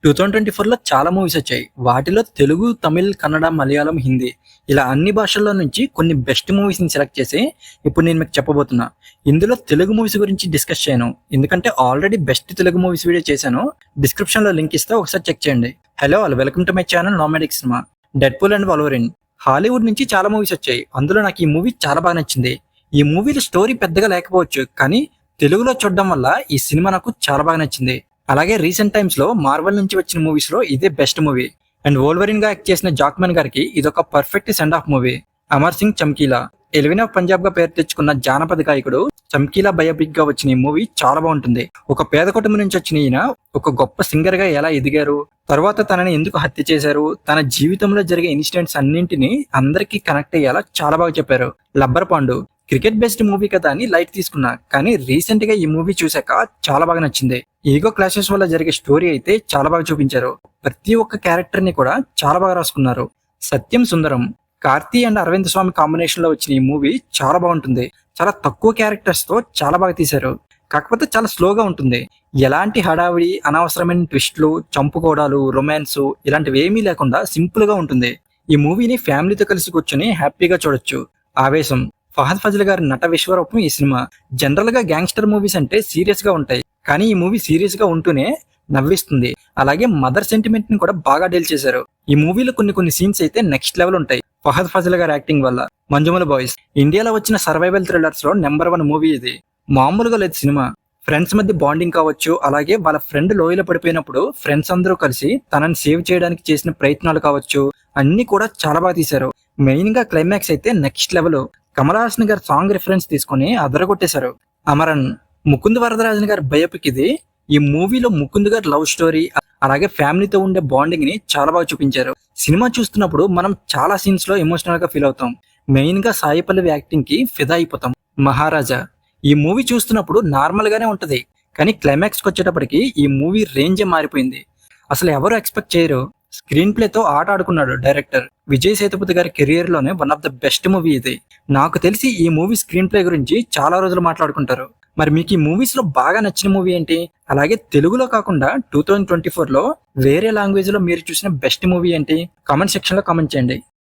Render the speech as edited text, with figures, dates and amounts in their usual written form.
2024లో చాలా మూవీస్ వచ్చాయి. వాటిలో తెలుగు, తమిళ్, కన్నడ, మలయాళం, హిందీ ఇలా అన్ని భాషల్లో నుంచి కొన్ని బెస్ట్ మూవీస్‌ని సెలెక్ట్ చేసి ఇప్పుడు నేను మీకు చెప్పబోతున్నా. ఇందులో తెలుగు మూవీస్ గురించి డిస్కస్ చేయను. ఎందుకంటే already best Telugu movies video చేశాను. డిస్క్రిప్షన్‌లో లింక్ ఇస్తా, ఒకసారి చెక్ చేయండి. Hello all, welcome to my channel nomadic cinema. Deadpool and Wolverine. Hollywood నుంచి చాలా మూవీస్ వచ్చాయి. అందులో నాకు ఈ మూవీ చాలా బాగా నచ్చింది. ఈ మూవీలో స్టోరీ పెద్దగా లేకపోవచ్చు, కానీ తెలుగులో చూడడం వల్ల ఈ సినిమా నాకు చాలా బాగా నచ్చింది. అలాగే రీసెంట్ టైమ్స్ లో మార్వెల్ నుంచి వచ్చిన మూవీస్ లో ఇదే బెస్ట్ మూవీ. అండ్ వోల్వరిన్ గా యాక్ట్ చేసిన జాక్మన్ గారికి ఇదొక perfect send off movie. Amar Singh Chamkila, Elvis of Punjab గా పేరు తెచ్చుకున్న జానపద గాయకుడు చమ్కీలా బయోపిక్ గా వచ్చిన ఈ మూవీ చాలా బాగుంటుంది. ఒక పేద కుటుంబం నుంచి వచ్చిన ఈయన ఒక గొప్ప సింగర్ గా ఎలా ఎదిగారు, తర్వాత తనని ఎందుకు హత్య చేశారు, తన జీవితంలో జరిగే ఇన్సిడెంట్స్ అన్నింటినీ అందరికీ కనెక్ట్ అయ్యేలా చాలా బాగా చెప్పారు. లబ్బర్ పాండు క్రికెట్ బేస్డ్ మూవీ కదా అని లైట్ తీసుకున్నా, కానీ రీసెంట్ గా ఈ మూవీ చూశాక చాలా బాగా నచ్చింది. ఈగో క్లాషెస్ వల్ల జరిగే స్టోరీ అయితే చాలా బాగా చూపించారు. ప్రతి ఒక్క క్యారెక్టర్ ని కూడా చాలా బాగా రాసుకున్నారు. సత్యం సుందరం, కార్తీ అండ్ అరవింద్ స్వామి కాంబినేషన్ లో వచ్చిన ఈ మూవీ చాలా బాగుంటుంది. చాలా తక్కువ క్యారెక్టర్స్ తో చాలా బాగా తీశారు. కాకపోతే చాలా స్లోగా ఉంటుంది. ఎలాంటి హడావిడి, అనవసరమైన ట్విస్ట్లు, చంపుకోవడాలు, రొమాన్స్ ఇలాంటివి ఏమీ లేకుండా సింపుల్ గా ఉంటుంది. ఈ మూవీని ఫ్యామిలీతో కలిసి కూర్చొని హ్యాపీగా చూడొచ్చు. ఆవేశం, ఫహద్ ఫజిల్ గారి నట విశ్వరూపం ఈ సినిమా. జనరల్ గా గ్యాంగ్స్టర్ మూవీస్ అంటే సీరియస్ గా ఉంటాయి, కానీ ఈ మూవీ సీరియస్ గా ఉంటూనే నవ్విస్తుంది. అలాగే మదర్ సెంటిమెంట్ ని కూడా బాగా డీల్ చేశారు. ఈ మూవీలో కొన్ని సీన్స్ అయితే నెక్స్ట్ లెవెల్ ఉంటాయి ఫహద్ ఫజిల్ గారి యాక్టింగ్ వల్ల. మంజుమల బాయ్స్ ఇండియాలో వచ్చిన సర్వైవల్ థ్రిల్లర్స్ లో నెంబర్ 1 మూవీ ఇది. మామూలుగా లేదు సినిమా. ఫ్రెండ్స్ మధ్య బాండింగ్ కావచ్చు, అలాగే వాళ్ళ ఫ్రెండ్ లోయలో పడిపోయినప్పుడు ఫ్రెండ్స్ అందరూ కలిసి తనని సేవ్ చేయడానికి చేసిన ప్రయత్నాలు కావచ్చు, అన్ని కూడా చాలా బాగా తీశారు. మెయిన్ గా క్లైమాక్స్ అయితే నెక్స్ట్ లెవెల్. కమల్ హాసన్ గారి సాంగ్ రిఫరెన్స్ తీసుకుని అదరగొట్టేశారు. అమరన్, ముకుంద్ వరదరాజన్ గారి బయోపిక్ ఇది. ఈ మూవీలో ముకుంద్ గారి లవ్ స్టోరీ అలాగే ఫ్యామిలీతో ఉండే బాండింగ్ ని చాలా బాగా చూపించారు. సినిమా చూస్తున్నప్పుడు మనం చాలా సీన్స్ లో ఎమోషనల్ గా ఫీల్ అవుతాం. మెయిన్ గా సాయి పల్లవి యాక్టింగ్ కి ఫిదా అయిపోతాం. మహారాజా, ఈ మూవీ చూస్తున్నప్పుడు నార్మల్ గానే ఉంటది, కానీ క్లైమాక్స్ కి వచ్చేటప్పటికి ఈ మూవీ రేంజే మారిపోయింది. అసలు ఎవరు ఎక్స్పెక్ట్ చేయరు. స్క్రీన్ ప్లేతో ఆట ఆడుకున్నాడు డైరెక్టర్. విజయ్ సేతుపతి గారి కెరియర్ లోనే one of the best movie ఇది. నాకు తెలిసి ఈ మూవీ స్క్రీన్ ప్లే గురించి చాలా రోజులు మాట్లాడుకుంటారు. మరి మీకు ఈ మూవీస్ లో బాగా నచ్చిన మూవీ ఏంటి? అలాగే తెలుగులో కాకుండా 2024లో వేరే లాంగ్వేజ్ లో మీరు చూసిన బెస్ట్ మూవీ ఏంటి? కామెంట్ సెక్షన్ లో కామెంట్ చేయండి.